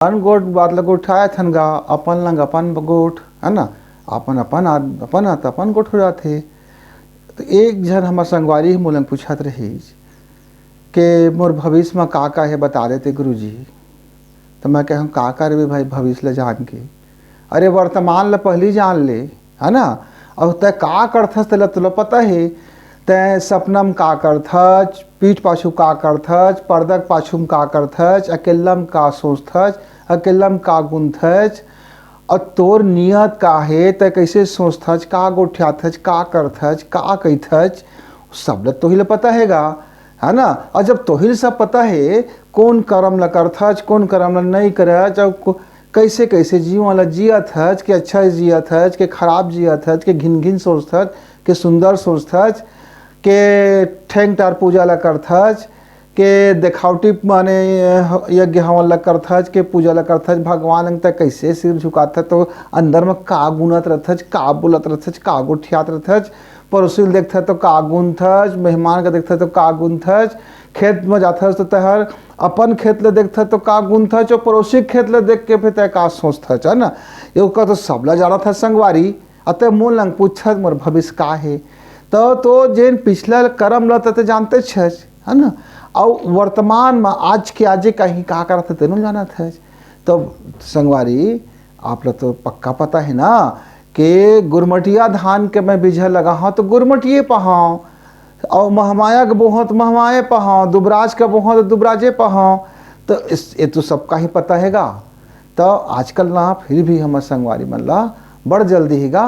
अपन गोट बात लग उठाए थन गा अपन लंग अपन गोट है ना। अपन अपन अपन आत अपन गोट हो जाते। तो एक जन हमार संगवारी मोलन पूछत रही कि मोर भविष्य में का है बता देते गुरुजी। तो मैं कहूँ का रे भाई भविष्य ले जान के, अरे वर्तमान ले पहली जान ले है ना। और तय का करथस तेला तुला पता है। तय सपनम का करथच, पीठ पाछू का करथच, पर्दक पाछूम का करथच, अकेलम का सोचथच, अकेलम का गुंथच। और तोर नियत का है तय कैसे सोचथच, का गोठ्याथच, का करथच, का कहीथच, सब ल तोहिल पता हैगा है ना। और जब तोहिल सब पता है कौन कर्म ल करथच कौन कर्म ल नहीं करच, और कैसे कैसे जीवन ला जियत हच, कि अच्छा जियत हच कि खराब जियत हच, कि घिन घिन सोचथच कि सुंदर सोचथच, के ठेंग टार पूजा ला करथच, के देखावटी माने यज्ञ हवन ला करथच, के पूजा ला करथच, भगवान अंग तक कैसे सिर झुकाथच, तो अंदर में का गुनत रहथच, का बोलत रहथच, का गोठियात रहथच, पड़ोसिल देखथच तो का गुंथच, मेहमान का देखथच तो का गुंथच, खेत में जाथस तो तहर अपन खेत ले देखथच तो का गुंथच, और पड़ोसी खेत ले देख के फिर तय का सोचथच है ना। ये का तो सबला जाना था संगवारी। अतः मोल लंग पूछत मोर भविष्य का है। तो जेन पिछला कर्म लत ते जानते छस है ना। और वर्तमान में आज के आजे कहीं का करते तेनो जाना था। तो संगवारी आप लोग तो पक्का पता है ना कि गुरमटिया धान के मैं बीज लगा हाँ तो गुरमटिए पहाऊँ, और महमाया के बोह तो महमाए पहाऊँ, दुबराज का बोह तो दुबराजे पहाऊँ। तो ये तो सबका ही पता हैगा। तो आजकल ना फिर भी हमारे संगवारी मन ला बड़ जल्दी हैगा।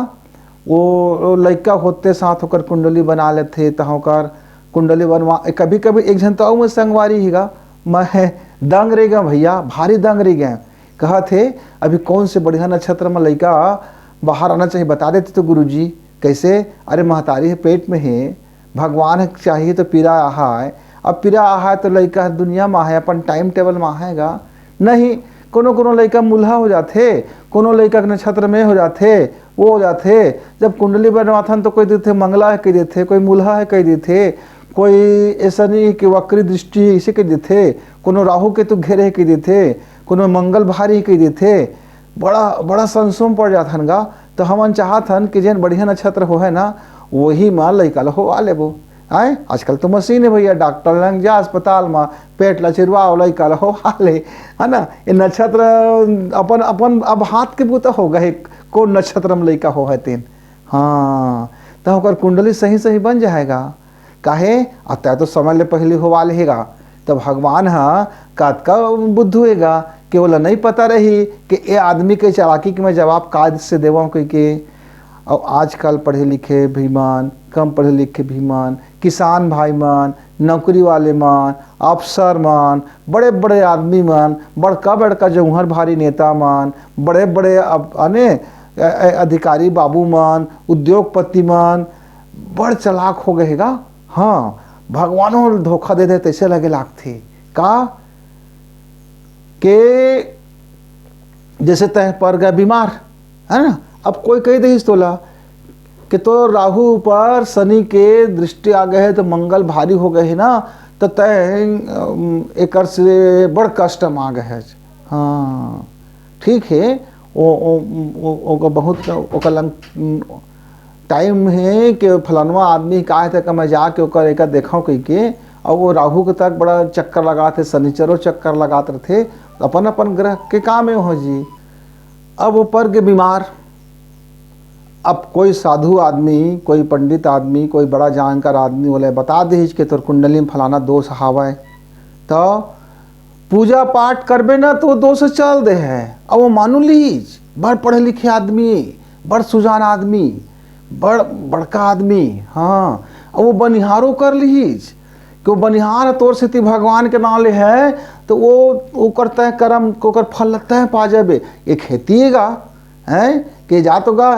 वो लड़का होते साथ होकर कुंडली बना लेते तो होकर कुंडली बनवा। कभी कभी एक जन तो मैं संगवारी हीगा, मैं दंग रह गया भैया, भारी दंग रह गया। कहा थे अभी कौन से बढ़िया नक्षत्र में लड़का बाहर आना चाहिए बता देते तो गुरुजी। कैसे? अरे महतारी है पेट में है, भगवान चाहिए तो पीरा आहा है। अब पीरा आहा है तो लड़का दुनिया में है, अपन टाइम टेबल में आएगा नहीं। कोनो लड़का मुल्हा हो जाते, कोनो लड़का के नक्षत्र में हो जाते, वो हो जाते। जब कुंडली बनवाथन तो कोई देते मंगला है कह देते, कोई मुल्हा है कह देते, कोई ऐसा नहीं कि वक्री दृष्टि इसे कह देते, कोनो राहु के तो घेरे कह देते, कोनो मंगल भारी कह देते। बड़ा बड़ा संसोम पड़ जाथन गा। तो हमन चाहथन कि जेन बढ़िया नक्षत्र हो है ना वही मां लइका हो आ लेबो। आए आजकल तो मशीन है भैया, डॉक्टर लंग जा अस्पताल में पेट ला चिरवा लइका हो आ ले है ना। ये नक्षत्र अपन अपन अब हाथ के बूता हो गए कौन नक्षत्र में लइका हो है तेन। हाँ तो होकर कुंडली सही सही बन जाएगा। काहे अतः तो समय ले पहले होवा लेगा। तो भगवान हाँ का बुद्ध होएगा कि बोला नहीं पता रही कि ये आदमी के चालाकी के मैं जवाब काज से देवा कोई के। और आजकल पढ़े लिखे भी मान, कम पढ़े लिखे भी मान, किसान भाई मान, नौकरी वाले मान, अफसर मान, बड़े बड़े आदमी मान, बड़का जौहर भारी नेता मान, बड़े बड़े अने अधिकारी बाबू मान, उद्योगपति मान, बड़ चलाक हो गएगा। हाँ भगवानों धोखा दे देते ऐसे लगे लागते का के जैसे तय पर गया बीमार है ना। अब कोई कह दे तोला कि तो राहु पर शनि के दृष्टि आ गए है तो मंगल भारी हो गए है ना, तो तय एक से बड़ कष्ट आ गए है। हाँ ठीक है वो बहुत टाइम है कि फलानवा आदमी का है कि मैं जाके ओकर एक देखा कह के। और वो राहु के तक बड़ा चक्कर लगाते, शनिचरो चक्कर लगाते थे, अपन अपन ग्रह के काम में हो जी। अब वो पर के बीमार। अब कोई साधु आदमी, कोई पंडित आदमी, कोई बड़ा जानकार आदमी बोले बता दीज कि तोर कुंडली में फलाना दोष हावे, तो पूजा पाठ करबे ना तो दोष चल दे है। अब वो मानू लीज बड़ पढ़े लिखे आदमी, बड़ सुजान आदमी, बड़का आदमी। हाँ अब वो बनिहारो कर लीज कि वो बनिहार तोर से भगवान के नाम ले है तो वो करता है कर्म को कर फल लगता है पा जाबे। ये खेतीगा है कि जा तो गा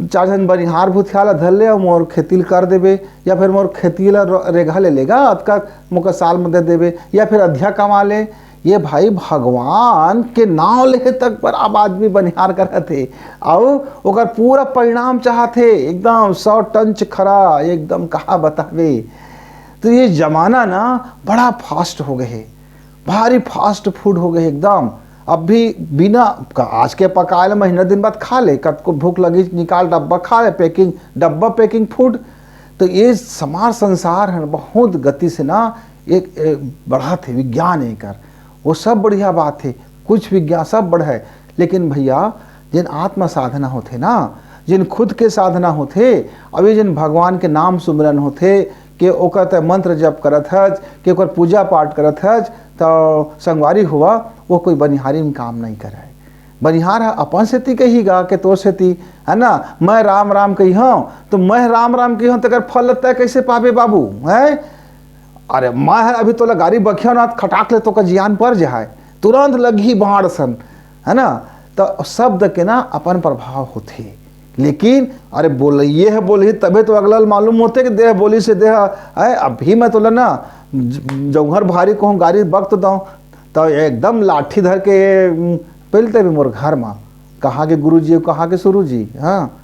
चार जन बनिहार भूथियाला धर ले और मोर खेती कर देबे, या फिर मोर खेती ला रेघा ले लेगा अतका मुका साल में दे देबे, या फिर अधिया कमा ले। ये भाई भगवान के नाम ले तक पर अब आदमी बनिहार करते और ओकर पूरा परिणाम चाहते एकदम 100 टन खरा एकदम कहा बतावे। तो ये जमाना ना बड़ा फास्ट हो गए, भारी फास्ट फूड हो गए एकदम। अब भी बिना आज के पकाए महीना दिन बाद खा ले, कद को भूख लगी निकाल डब्बा खा ले, पैकिंग डब्बा पैकिंग फूड। तो ये समार संसार है बहुत गति से ना एक बढ़ा थे विज्ञान एकर, वो सब बढ़िया बात है, कुछ विज्ञान सब बढ़ है। लेकिन भैया जिन आत्म साधना होते ना, जिन खुद के साधना होते, अभी जिन भगवान के नाम सुमिरन होते, कि ओकर मंत्र जप करत हज, कि ओकर पूजा पाठ करत हज, तो संगवारी हुआ वो कोई बनिहारी में काम नहीं करे। बनिहार है अपन सेती कहीगा कि तोर सेती है ना, मैं राम राम कही हूँ, तो मैं राम राम कही हूँ तो फल तय कैसे पाबे बाबू है। अरे मैं है अभी तोला गाड़ी बखिया ना खटाक ले तो का जियान पर जाए, तुरंत लगी बाढ़ सन है ना। तो शब्द के ना अपन प्रभाव होते, लेकिन अरे बोलिए है बोली तबे तो अगला मालूम होते कि देह बोली से देह है। अभी मैं तोला ना जौहर भारी कहूँ गाड़ी वक्त दूँ तो एकदम लाठी धर के पहलते भी मोर घर में, कहाँ के गुरु जी कहाँ के सुरु जी। हाँ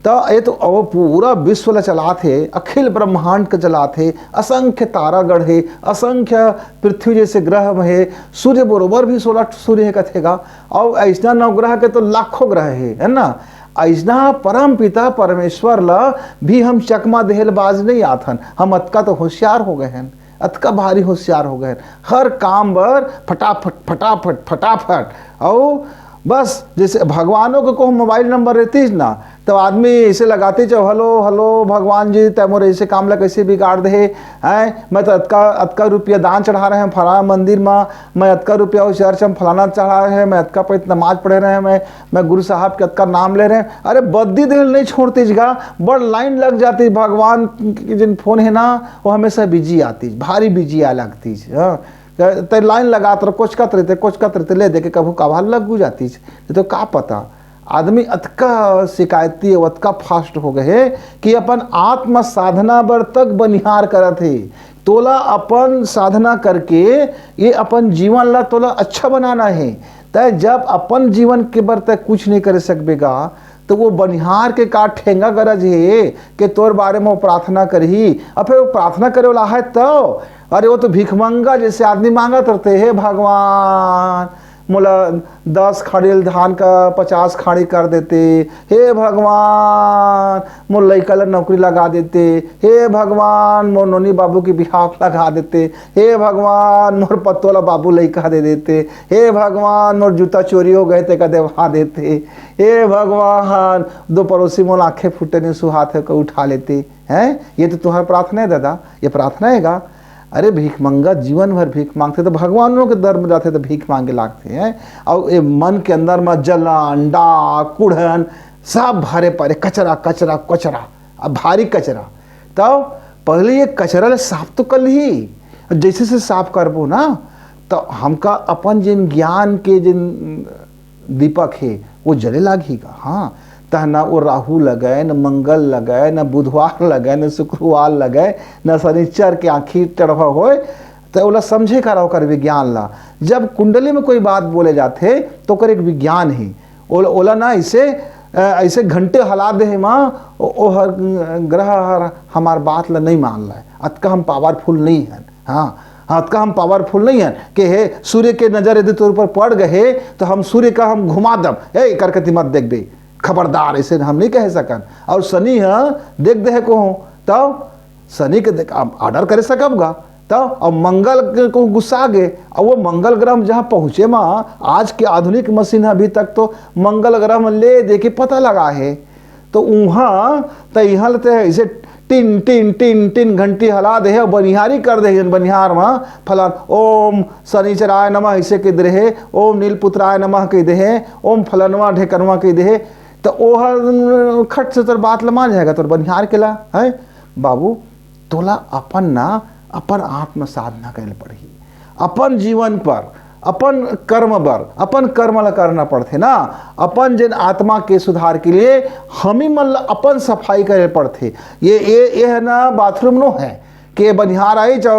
तो ये तो वो पूरा विश्व ला चलाते, अखिल ब्रह्मांड के चलाते, असंख्य तारा गढ़ है, असंख्य पृथ्वी जैसे ग्रह में है, सूर्य बरोबर भी 16 सूर्य है कथेगा, और ऐसा नवग्रह के तो लाखों ग्रह है ना। ऐसा परम पिता परमेश्वर ला भी हम चकमा देहलबाज नहीं आथन, हम अतका तो होशियार हो गए हैं, अतका भारी होशियार हो गए, हर काम बर फटाफट फटाफट फटाफट। और बस जैसे भगवानों को मोबाइल नंबर रहती ना, तो आदमी ऐसे लगाते चो हेलो हेलो भगवान जी तैमोर ऐसे काम ला कैसे बिगाड़ दे हैं। मैं तो अतका रुपया दान चढ़ा रहे हैं फलाना मंदिर में, मैं अतका रुपया उस चर्च में फलाना चढ़ा रहे हैं, मैं अतका पे नमाज पढ़े रहे हैं, मैं गुरु साहब के अतका नाम ले रहे हैं। अरे बद्दी दिल नहीं छोड़ती जगह, बड़ लाइन लग जाती। भगवान की जिन फोन है ना वो हमेशा बिजी आती, भारी बिजी आ लगती। हाँ तो लाइन लगाते रहो, कुछ रहते ले दे के कभू कभार लग जाती। तो का पता आदमी अतका शिकायती अतका फास्ट हो गए कि अपन आत्म साधना बर तक बनिहार करत है। तोला अपन साधना करके ये अपन जीवन ला तोला अच्छा बनाना है। तय जब अपन जीवन के बर तक कुछ नहीं कर सकबेगा तो वो बनिहार के का ठेंगा गरज है कि तोर बारे में वो प्रार्थना करही। अब फिर वो प्रार्थना करे वाला है तो अरे वो तो भिखमंगा जैसे आदमी मांगत रहते है, भगवान मोला 10 खाड़ी धान का 50 खाड़ी कर देते, हे भगवान मोर लड़का ला नौकरी लगा देते, हे भगवान मोर नोनी बाबू की बिहाव लगा देते, हे भगवान मोर पत्तो ला बाबू लड़का दे देते, हे भगवान मोर जूता चोरी हो गए थे का देवा देते, हे भगवान 2 पड़ोसी मोल आंखें फूटे नहीं सुहाते को उठा लेते हैं। ये तो तुम्हारा प्रार्थना है दादा, ये प्रार्थना हैगा। अरे भीख मंगा जीवन भर भीख मांगते तो भगवानों के दर में जाते तो भीख मांगे लागते हैं। और ये मन के अंदर में जलन डाक कुढ़न सब भरे पड़े, कचरा कचरा कचरा, अब भारी कचरा। तो पहले ये कचरा साफ तो कर ली, जैसे से साफ करबो ना तो हमका अपन जिन ज्ञान के जिन दीपक है वो जले लागेगा। हाँ तह ना वो राहु लगाए, न मंगल लगाए, न बुधवार लगाए, न शुक्रवार लगाए, न शनिचर के आँखी चढ़वा होए, तो ओला समझे का कर विज्ञान ला। जब कुंडली में कोई बात बोले जाते तो कर एक विज्ञान है। ओला ना ऐसे घंटे हला दे माँ ओ हर ग्रह हमार बात ला नहीं मान ला, अतका हम पावरफुल नहीं है। हाँ अतका हम पावरफुल नहीं है कि हे सूर्य के नजर यदि तोर ऊपर पड़ गए तो हम सूर्य का हम घुमा दब, ए करके मत देख बे, खबरदार ऐसे हम नहीं कह सकन। और शनि हाँ देख दे को तब शनि के देख ऑर्डर करे सकबगा तब। और मंगल को गुस्सा गए, और वो मंगल ग्रह में जहाँ पहुँचे माँ आज के आधुनिक मशीन अभी तक तो मंगल ग्रह में ले दे के पता लगा है। तो वहाँ तो यहाँ लेते हैं ऐसे टिन टिन टिन टिन घंटी हला दे और बनिहारी कर दे। बनिहार में फलान ओम शनिचराय नमः ऐसे कह दे है, ओम नीलपुत्राय नमः कह दे है, ओम फलनवा ढेकनवा कह दे है। तो ओह खट से तोर बात ला मान जाएगा, तोर बनिहार के ला है। बाबू तोला अपन ना अपन आत्म साधना करे पड़ी, अपन जीवन पर अपन कर्म बर अपन कर्म ला करना पड़ते ना। अपन जिन आत्मा के सुधार के लिए हम ही मन अपन सफाई करे पड़ते। ये है ना बाथरूम नो है कि बनिहार आई जो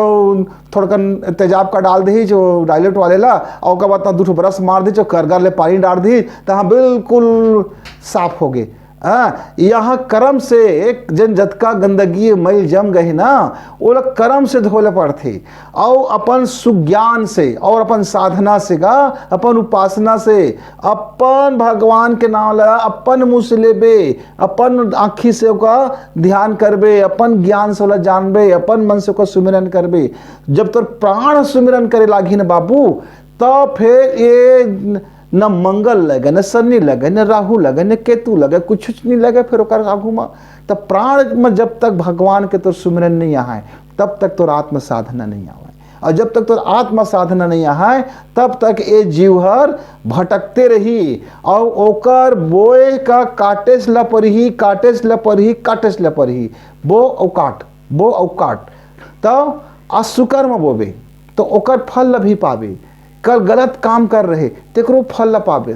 थोड़कन तेजाब का डाल दी जो डायलेट वाले ला, और के बाद 2 ब्रश मार दी जो करगर ले पानी डाल दी तो हाँ बिल्कुल साफ हो गए। यहाँ कर्म से जन जतका गंदगी मैल जम गई ना, वो लोग कर्म से धोले पड़ते, और अपन सुज्ञान से और अपन साधना से का, अपन उपासना से, अपन भगवान के नाम ला अपन मुँह से लेबे, अपन आँखी से ओका ध्यान करबे, अपन ज्ञान से ओला जानबे, अपन मन से ओका सुमिरन करबे। जब तक प्राण सुमिरन करे लागी न बाबू, तब फिर ये न मंगल लगे, न शनि लगे, न राहु लगे, न केतु लगे, कुछ नहीं लगे फिर ओकर आगू में। तब प्राण में जब तक भगवान के तो सुमिरन नहीं आए, तब तक तो आत्म साधना नहीं आवे, और जब तक तो आत्म साधना नहीं आए, तब तक ये जीवहर भटकते रही, और ओकर बोए का काटेस ला पर ही, काटेस ला पर ही, काटेस ला पर ही, बो और काट, बो और काट, तो असुकर्म बोबे तो ओकर फल भी पावे। कल गलत काम कर रहे तेकरो फल न पावे,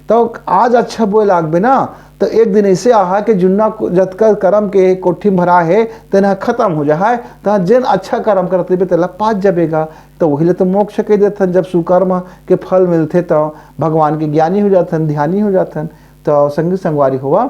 तो आज अच्छा बोए लागबे ना, तो एक दिन ऐसे आहा कि जुन्ना जतका कर्म के कोठी भरा है तेना खत्म हो जाए, तो जिन अच्छा कर्म करते बे तेला पास जाबेगा। तो वही ले तो मोक्ष के देथन, जब सुकर्म के फल मिलते तो भगवान के ज्ञानी हो जाथन, ध्यानी हो जाथन। तो संगी संगवारी हुआ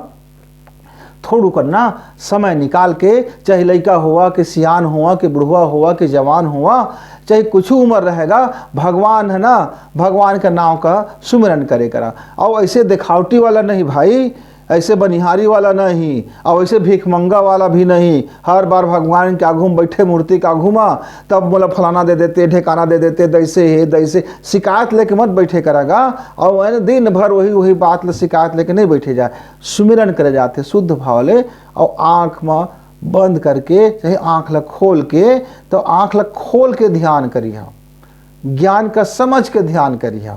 थोड़ू करना समय निकाल के, चाहे लड़का हुआ कि सियान हुआ कि बुढ़वा हुआ कि जवान हुआ, चाहे कुछ उम्र रहेगा, भगवान है ना, भगवान का नाम का सुमिरन करे करा। और ऐसे दिखावटी वाला नहीं भाई, ऐसे बनिहारी वाला नहीं, और ऐसे भीखमंगा वाला भी नहीं। हर बार भगवान के आगू में बैठे मूर्ति के आगू में, तब बोला फलाना दे देते, ठेकाना दे देते, दैसे है दैसे, शिकायत लेके मत बैठे करेगा। और दिन भर वही बात ले शिकायत लेके नहीं बैठे जाए, सुमिरन करे जाते शुद्ध भाव ले, और आँख में बंद करके चाहे आँख ला खोल के, तो आँख ला खोल के ध्यान करिए, ज्ञान का समझ के ध्यान करिए,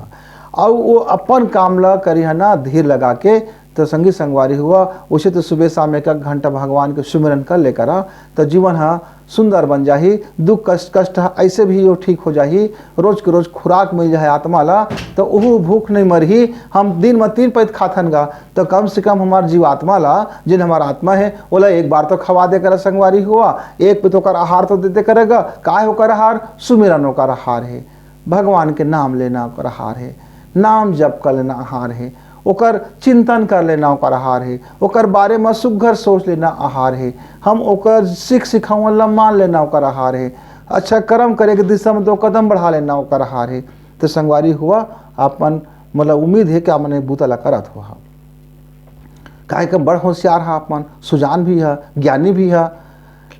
और वो अपन काम ला करिए ना धीर लगा के। तो संगी संगवारी हुआ उसे तो सुबह शाम 1 घंटा भगवान के सुमिरन कर लेकर तो जीवन सुंदर बन जाही। दुख कष्ट ऐसे भी वो ठीक हो जाही। रोज के रोज खुराक मिल जाए आत्मा ला, तो वह भूख नहीं मरही। हम दिन में 3 पैत खाथन गा, तो कम से कम हमार जीवात्मा ला, जिन हमारा आत्मा है बोला एक बार तो खवा दे कर संगवारी हुआ, एक पे तो कर आहार तो देते करेगा। काय होकर आहार? सुमिरन होकर आहार है, भगवान के नाम लेना ओकर आहार है, नाम जप कर लेना आहार है, ओकर चिंतन कर लेना ओकर आहार है, ओकर बारे में सुघर सोच लेना आहार है, हम ओकर सिखावन ला मान लेना ओकर आहार है, अच्छा कर्म करे के दिशा में 2 कदम बढ़ा लेना ओकर आहार है। तो संगवारी हुआ अपन मतलब उम्मीद है कि आपने बूतला करत हो, काहे के बड़ होशियार है, अपन सुजान भी है, ज्ञानी भी है।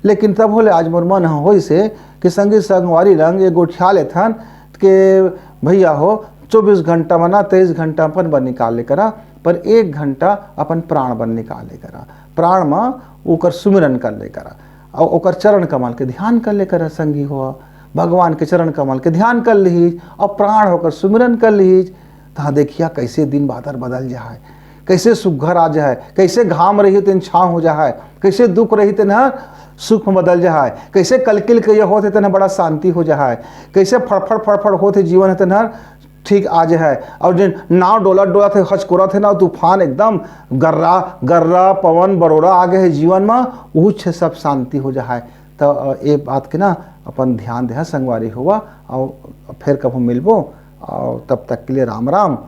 लेकिन तब होले आज मोर मन हो से कि संगी संगवारी रंग एगो ख्याल एथन के भैया हो 24 घंटा में ना 23 घंटा अपन बन निकाले करा, पर 1 घंटा अपन प्राण बन निकाले करा, प्राण में ओकर सुमिरन कर ले करा, और ओकर चरण कमल के ध्यान कर ले करा। संगी हुआ भगवान के चरण कमल के ध्यान कर लीज, और प्राण होकर सुमिरन कर लीज। तो देखिया कैसे दिन बादर बदल जाए, कैसे सुघर आ जाए, कैसे घाम रही तेन छाँव हो जाए, कैसे दुख रही तेन सुख में बदल जाए, कैसे कलकिल के ये होते तेन बड़ा शांति हो जाए, कैसे फड़फड़ फड़फड़ होते जीवन है तेन ठीक आ जाए। और जो नाव डोला थे हचकोरा थे ना, तूफान एकदम गर्रा गर्रा पवन बरोड़ा आ गए है जीवन में, वो सब शांति हो जाए। तो ये बात के ना अपन ध्यान दे संगवारी हुआ, और फिर कभी मिलबो, और तब तक के लिए राम राम।